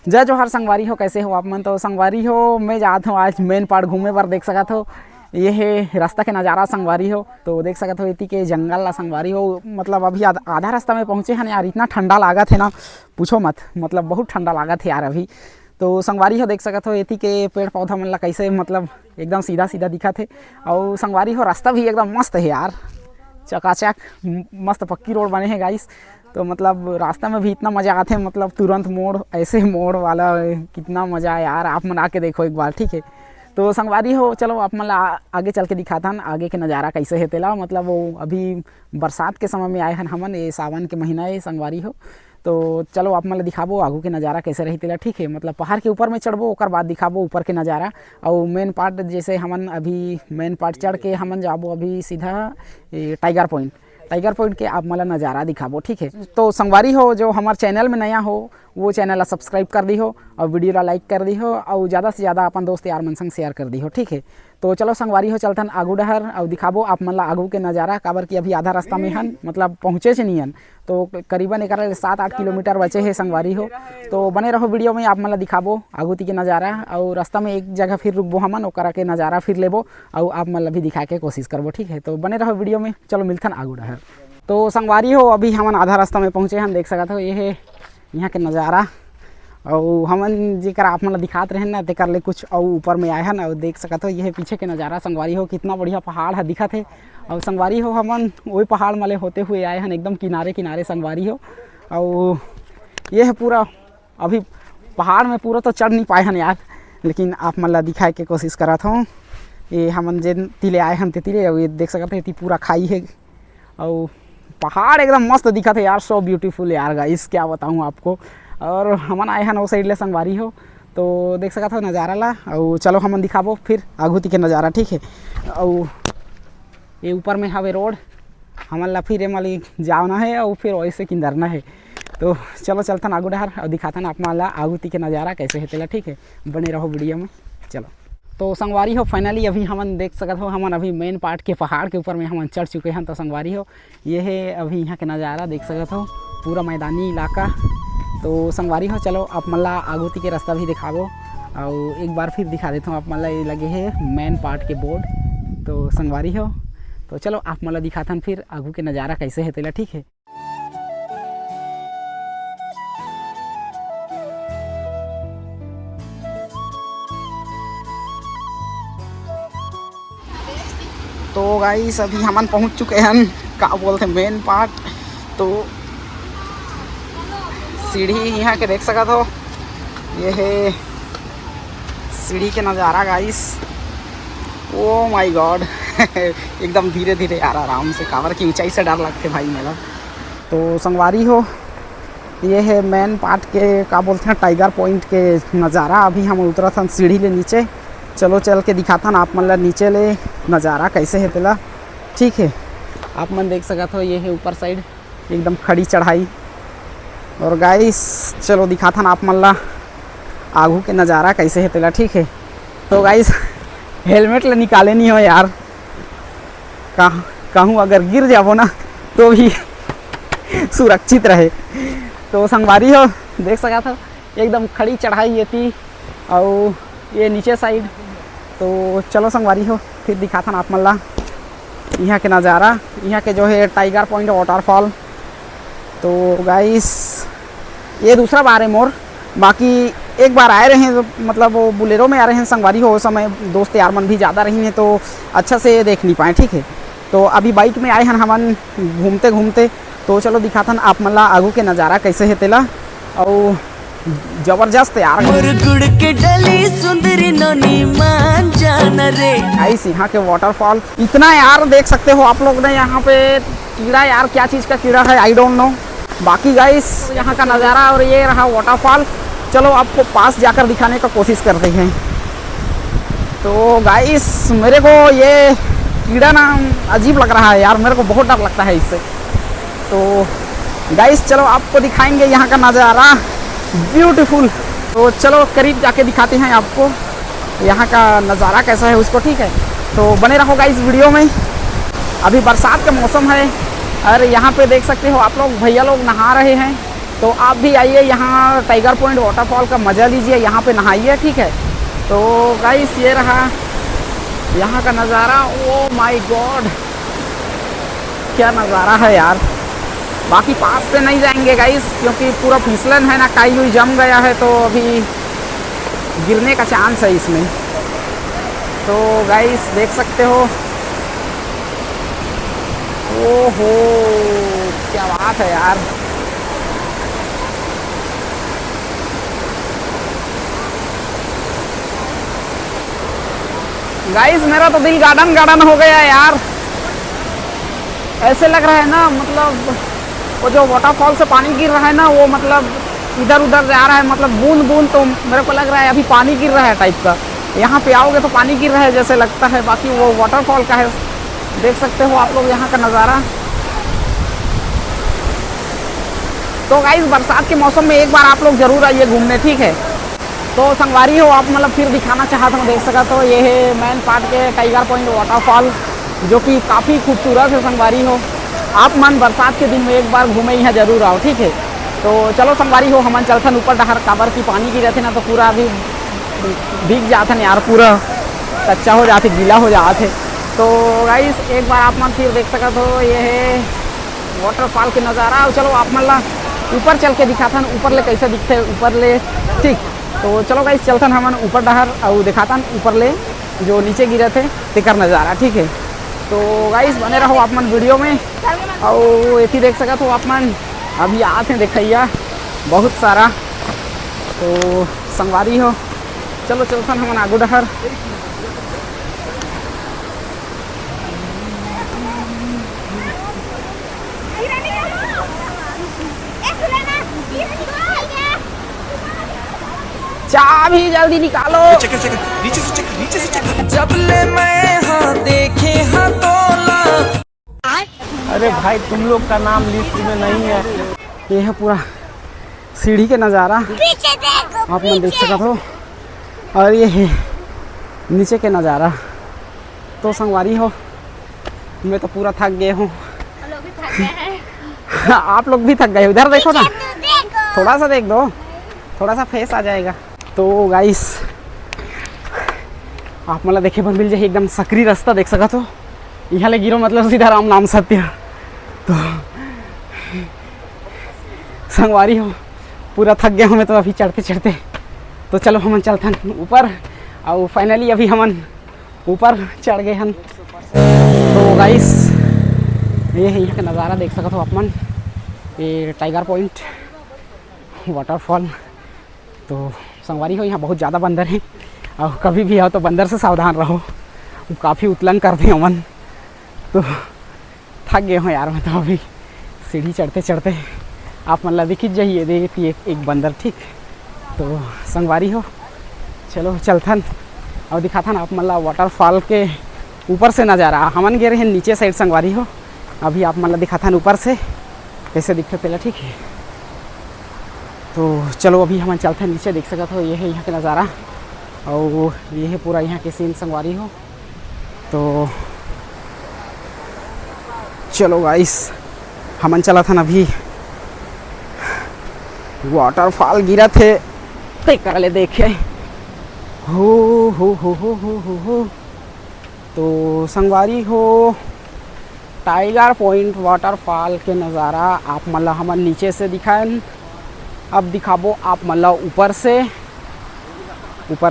जय जोहार संगवारी हो, कैसे हो आप मन। तो संगवारी हो मैं जाता हूँ आज मेन पार्ट घूमे पर। देख सकत हो ये है रास्ता के नज़ारा संगवारी हो। तो देख सकत हो इति के जंगल ला संगवारी हो। मतलब अभी आधा रास्ता में पहुँचे हैं यार, इतना ठंडा लागत है ना पूछो मत। मतलब बहुत ठंडा लागत है यार अभी। तो संगवारी हो देख सकत हो इति के पेड़ पौधा मन ला कैसे मतलब एकदम सीधा सीधा दिखत है। और संगवारी हो रास्ता भी एकदम मस्त है यार, चकाचक मस्त पक्की रोड बने हैं गाइस। तो मतलब रास्ता में भी इतना मज़ा आते हैं, मतलब तुरंत मोड़, ऐसे मोड़ वाला कितना मज़ा है यार। आप मन आके देखो एक बार, ठीक है। तो संगवारी हो चलो आप मन आगे चल के दिखाता हन आगे के नज़ारा कैसे है तेला। मतलब वो अभी बरसात के समय में आए हैं हमन, ये सावन के महीना है संगवारी हो। तो चलो आप मन दिखाबो आगू के नज़ारा कैसे रही तेला, ठीक है। मतलब पहाड़ के ऊपर में चढ़बो, ओकर बाद दिखाबो ऊपर के नज़ारा। और मेन पार्ट जैसे हमन अभी मेन पार्ट चढ़ के हमन जाबो अभी सीधा टाइगर पॉइंट के आप मला नज़ारा दिखाबो, ठीक है। तो संगवारी हो जो हमारे चैनल में नया हो वो चैनल ला सब्सक्राइब कर दी हो और वीडियो ला लाइक कर दी हो और ज़्यादा से ज़्यादा अपन दोस्त यार मन संग शेयर कर दी हो, ठीक है। तो चलो संगवारी हो चलतन आगू डहर और दिखाबो आप मन ला आगू के नज़ारा। काबर कि अभी आधा रास्ता में हन, मतलब पहुँचे से नहीं हन। तो करीबन एक 7-8 किलोमीटर बचे है संगवारी हो। तो बने रहो वीडियो में, आप मन ला दिखाबो आगू ती के नज़ारा। और रास्ता में एक जगह फिर रुकबो हमन, ओकरा के नज़ारा फिर लेबो और आप मन ला भी दिखा के कोशिश करबो, ठीक है। तो बने रहो वीडियो में, चलो मिलथन आगू डहर। तो संगवारी हो अभी हमन आधा रास्ता में पहुँचे हैं, देख सकत हो ये है यहाँ के नज़ारा। और हमन जेकर आप मन दिखात रहे ना तेकर ले कुछ और ऊपर में आए हैं और देख सकत हो ये है पीछे के नज़ारा संगवारी हो। कितना बढ़िया पहाड़ है दिखत है। और संगवारी हो हमन वही पहाड़ मले होते हुए आए हैं एकदम किनारे किनारे संगवारी हो। और ये है पूरा अभी पहाड़ में पूरा तो चढ़ नहीं पाए हैं यार, लेकिन आप मन ला दिखाए के कोशिश करत हूँ। ये हमन जे तिले आए हैं तिले ये देख सकते हैं पूरा खाई है और पहाड़ एकदम मस्त दिखत है यार, सो ब्यूटीफुल यार गाइस, क्या बताऊँ आपको। और हमन आए हैं वो साइड ले संगवारी हो। तो देख सकत हो नज़ारा ला। और चलो हमन दिखाबो फिर आगू ती के नज़ारा, ठीक है। और ये ऊपर में हवे रोड, हमन ला फिर एमली जाना है और फिर वैसे किंदरना है। तो चलो चलतन आगू डहर और दिखातन आप मन ला आगू ती के नज़ारा कैसे है तेला, ठीक है। बने रहो वीडियो में, चलो। तो संगवारी हो फाइनली अभी हमन देख सकत हो हमन अभी मेन पार्ट के पहाड़ के ऊपर में हमन चढ़ चुके हैं। तो संगवारी हो ये है अभी यहाँ के नज़ारा देख सकत हो, पूरा मैदानी इलाका। तो संगवारी हो चलो आप मन ला आगू ती के रास्ता भी दिखाबो और एक बार फिर दिखा देता हूँ आप मन ला। ये लगे है मेन पार्ट के बोर्ड। तो संगवारी हो तो चलो आप मन ला दिखाथन फिर आगू के नज़ारा कैसे है तेला, ठीक है। तो गाइस अभी हमन पहुंच चुके हैं का बोलते हैं मेन पार्ट। तो सीढ़ी यहाँ के देख सकत हो, ये है सीढ़ी के नज़ारा गाइस। ओ माय गॉड एकदम धीरे धीरे यार आराम से, काबर की ऊंचाई से डर लगते भाई मेरा। तो संगवारी हो ये है मेन पार्ट के का बोलते हैं टाइगर पॉइंट के नज़ारा। अभी हम उतरा था सीढ़ी ले नीचे, चलो चल के दिखाता ना आप मन ला नीचे ले नज़ारा कैसे है तेला, ठीक है। आप मन देख सकत हो ये है ऊपर साइड एकदम खड़ी चढ़ाई। और गाइस चलो दिखाता ना आप मन ला आगू के नज़ारा कैसे है तेला, ठीक है। तो गाइस हेलमेट ले निकाले नहीं हो यार, कहूँ अगर गिर जाबो ना तो भी सुरक्षित रहे। तो संगवारी हो देख सकत हो एकदम खड़ी चढ़ाई ये थी और ये नीचे साइड। तो चलो संगवारी हो फिर दिखाता ना आप मन ला यहाँ के नज़ारा, यहाँ के जो है टाइगर पॉइंट वाटरफॉल। तो गाइस ये दूसरा बार है मोर, बाकी एक बार आए रहे हैं तो मतलब वो बुलेरो में आ रहे हैं संगवारी हो। उस समय दोस्त यार मन भी ज़्यादा रही हैं तो अच्छा से देख नहीं पाए, ठीक है। तो अभी बाइक में आए हैं हमन घूमते घूमते। तो चलो दिखाता ना आप मन ला आगू के नज़ारा कैसे है तेला। और जबरदस्त यार गुड़ के डली सुंदरी नोनी मान जाना रे गाइस यहाँ के वाटरफॉल इतना यार देख सकते हो आप लोग ने। यहाँ पे कीड़ा यार क्या चीज़ का कीड़ा है आई डोंट नो। बाकी गाइस यहाँ का नज़ारा और ये रहा वाटरफॉल। चलो आपको पास जाकर दिखाने का कोशिश करते हैं। तो गाइस मेरे को ये कीड़ा ना अजीब लग रहा है यार, मेरे को बहुत डर लगता है इससे। तो गाइस चलो आपको दिखाएंगे यहाँ का नज़ारा ब्यूटीफुल। तो चलो करीब जाके दिखाते हैं आपको यहाँ का नज़ारा कैसा है उसको, ठीक है। तो बने रहो गाइस वीडियो में। अभी बरसात का मौसम है और यहाँ पे देख सकते हो आप लोग भैया लोग नहा रहे हैं। तो आप भी आइए यहाँ टाइगर पॉइंट वाटरफॉल का मज़ा लीजिए, यहाँ पे नहाइए, ठीक है। तो गाइस ये रहा यहाँ का नज़ारा। ओ माय गॉड, क्या नज़ारा है यार। बाकी पास से नहीं जाएंगे गाइस, क्योंकि पूरा फिसलन है ना, काई हुई जम गया है, तो अभी गिरने का चांस है इसमें। तो गाइस देख सकते हो, ओहो क्या बात है यार। गाइस मेरा तो दिल गार्डन गार्डन हो गया यार। ऐसे लग रहा है ना, मतलब वो जो वाटरफॉल से पानी गिर रहा है ना, वो मतलब इधर उधर जा रहा है, मतलब बूंद बूंद, तो मेरे को लग रहा है अभी पानी गिर रहा है टाइप का। यहाँ पे आओगे तो पानी गिर रहा है जैसे लगता है, बाकी वो वाटरफॉल का है। देख सकते हो आप लोग यहाँ का नज़ारा। तो गाइस बरसात के मौसम में एक बार आप लोग ज़रूर आइए घूमने, ठीक है। तो संगवारी हो आप, मतलब फिर दिखाना चाहता हूँ, देख सका तो ये है मेन पार्ट के टाइगर पॉइंट वाटरफॉल, जो कि काफ़ी खूबसूरत है संगवारी हो। आप मन बरसात के दिन में एक बार घूमे यहाँ ज़रूर आओ, ठीक है। तो चलो संगवारी हो, हमन चलथन ऊपर डहर, काबर की पानी गिरे थे ना, तो पूरा अभी भीग जाते हैं यार, पूरा कच्चा हो जाते, गीला हो जाते। तो गाइस एक बार आप मन फिर देख सका तो ये है वाटरफॉल के नज़ारा। चलो आप मन ला ऊपर चल के दिखाथन, ऊपर ले कैसे दिखते ऊपर ले, ठीक। तो चलो गाइस चलथन हमन ऊपर डहर और दिखाथन ऊपर ले जो नीचे गिरे थे तेकर नज़ारा, ठीक है। तो गाइस बने रहो आप मन वीडियो में। और ये देख सका तो आप मन अभी आते हैं देखैया बहुत सारा। तो संगवारी हो चलो चलथन हमन आगू डहर। चाबी जल्दी निकालो। चेक नीचे से चेक, नीचे से चेक। जब ले मैं हाँ देखे हाँ तोला। अरे भाई तुम लोग का नाम लिस्ट में नहीं है। ये है पूरा सीढ़ी के नज़ारा, आप लोग देख सका तो। और ये है नीचे के नज़ारा। तो संगवारी हो मैं तो पूरा थक गए हूँ। आप लोग भी थक गए, उधर देखो ना, थोड़ा सा देख दो, थोड़ा सा फेस आ जाएगा। तो गाइस आप मतलब देखे पर मिल जाए एकदम सकरी रास्ता, देख सका तो यहाँ ले गिरो मतलब सीधा राम नाम सत्य। तो संगवारी हो पूरा थक गया हूँ मैं तो अभी चढ़ते चढ़ते। तो चलो हम चलते ऊपर, और फाइनली अभी हम ऊपर चढ़ गए हैं। तो गाइस ये है यहाँ का नज़ारा, देख सकते हो आप मन, ये टाइगर पॉइंट वाटरफॉल। तो संगवारी हो यहाँ बहुत ज़्यादा बंदर हैं, और कभी भी आओ तो बंदर से सावधान रहो, वो काफ़ी उतलन करते हैं अमन। तो थक गए हो यार मैं तो अभी सीढ़ी चढ़ते चढ़ते। आप मतलब दिख जाइए, देखिए एक बंदर, ठीक। तो संगवारी हो चलो चलथन और दिखाथन आप मतलब वाटरफॉल के ऊपर से नज़ारा। हमन गे रहे हैं नीचे साइड संगवारी हो, अभी आप मतलब दिखाथन ऊपर से कैसे दिखते पहले, ठीक है। तो चलो अभी हम चलते हैं नीचे, देख सका तो ये है यहाँ का नज़ारा, और ये है पूरा यहाँ के सीन संगवारी हो। तो चलो गाइस हमन चला था अभी वाटरफॉल गिरा थे ते कर ले देखे हो। तो संगवारी हो टाइगर पॉइंट वाटरफॉल के नज़ारा आप मतलब हमन नीचे से दिखाएं। अब दिखाबो आप मतलब ऊपर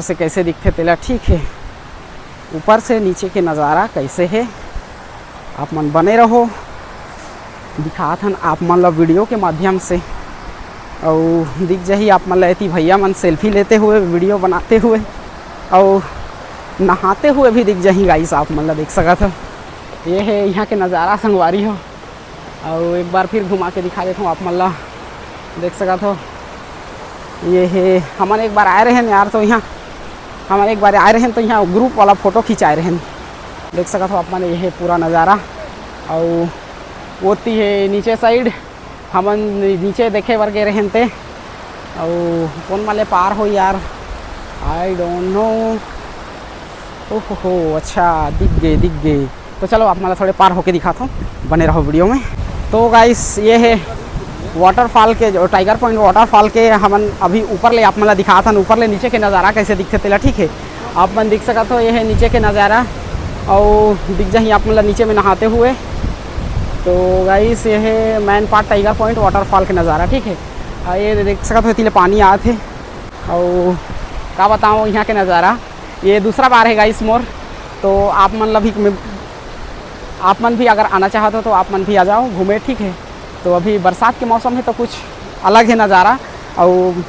से कैसे दिखते तेला, ठीक है। ऊपर से नीचे के नज़ारा कैसे है आप मन बने रहो, दिखाथन आप मतलब वीडियो के माध्यम से। और दिख जाही आप मतलब ऐती भैया मन सेल्फी लेते हुए, वीडियो बनाते हुए और नहाते हुए भी दिख जाही गाइस, आप मतलब देख सका था। ये है यहाँ के नज़ारा संगवारी हो, और एक बार फिर घुमा के दिखा देता हूँ आप मतलब देख सका तो। ये है हमन एक बार आए रहे हैं यार, तो यहाँ हम एक बार आए रहे हैं तो यहाँ ग्रुप वाला फ़ोटो खिंचाए रहे हैं, देख सका था आप मन। ये है पूरा नज़ारा, और होती है नीचे साइड हमन नीचे देखे बर गए रहे थे, और कौन वाले पार हो यार आई डोंट नो। ओहो अच्छा दिख गए। तो चलो आप मतलब थोड़े पार होके दिखाता हूँ, बने रहो वीडियो में। तो गाइस ये है वाटरफॉल के जो टाइगर पॉइंट वाटरफॉल के हमन अभी ऊपर ले आप मन ला दिखात हन, ऊपर ले नीचे के नज़ारा कैसे दिखते तेला। ठीक है, आप मन दिख सकत हो, ये है नीचे के नज़ारा और दिख जाही आप मन ला नीचे में नहाते हुए। तो गाइस ये है main part tiger point waterfall के नज़ारा। ठीक है, ये देख सकत हो तिले पानी आत है और का बताऊँ यहाँ के नज़ारा। ये दूसरा बार है गाइस मोर, तो आप मन भी अगर आना चाहते हो तो आप मन भी आ जाओ घूमे। ठीक है, तो अभी बरसात के मौसम है तो कुछ अलग है नज़ारा, और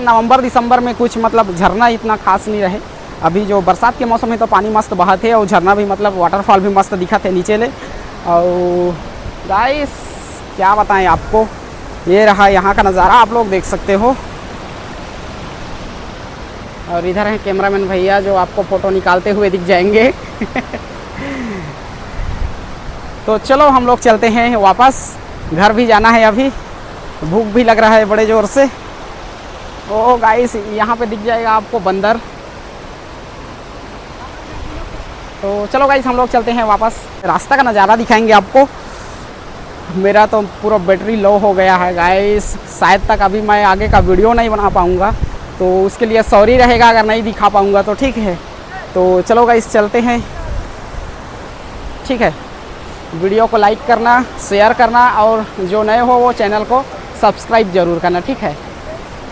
नवंबर दिसंबर में कुछ मतलब झरना इतना खास नहीं रहे। अभी जो बरसात के मौसम है तो पानी मस्त बहत है और झरना भी मतलब वाटरफॉल भी मस्त दिखत है नीचे ले। और गाइस क्या बताएं आपको, ये रहा यहाँ का नज़ारा, आप लोग देख सकते हो। और इधर है कैमरामैन भैया जो आपको फ़ोटो निकालते हुए दिख जाएंगे। तो चलो हम लोग चलते हैं वापस, घर भी जाना है, अभी भूख भी लग रहा है बड़े ज़ोर से। ओ गाइस यहाँ पे दिख जाएगा आपको बंदर। तो चलो गाइस हम लोग चलते हैं वापस, रास्ता का नज़ारा दिखाएंगे आपको। मेरा तो पूरा बैटरी लो हो गया है गाइस, शायद तक अभी मैं आगे का वीडियो नहीं बना पाऊँगा, तो उसके लिए सॉरी रहेगा अगर नहीं दिखा पाऊँगा तो। ठीक है, तो चलो गाइस चलते हैं। ठीक है, वीडियो को लाइक करना, शेयर करना और जो नए हो वो चैनल को सब्सक्राइब ज़रूर करना। ठीक है,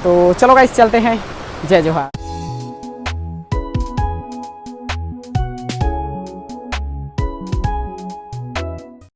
तो चलो गाइस चलते हैं। जय जोहार।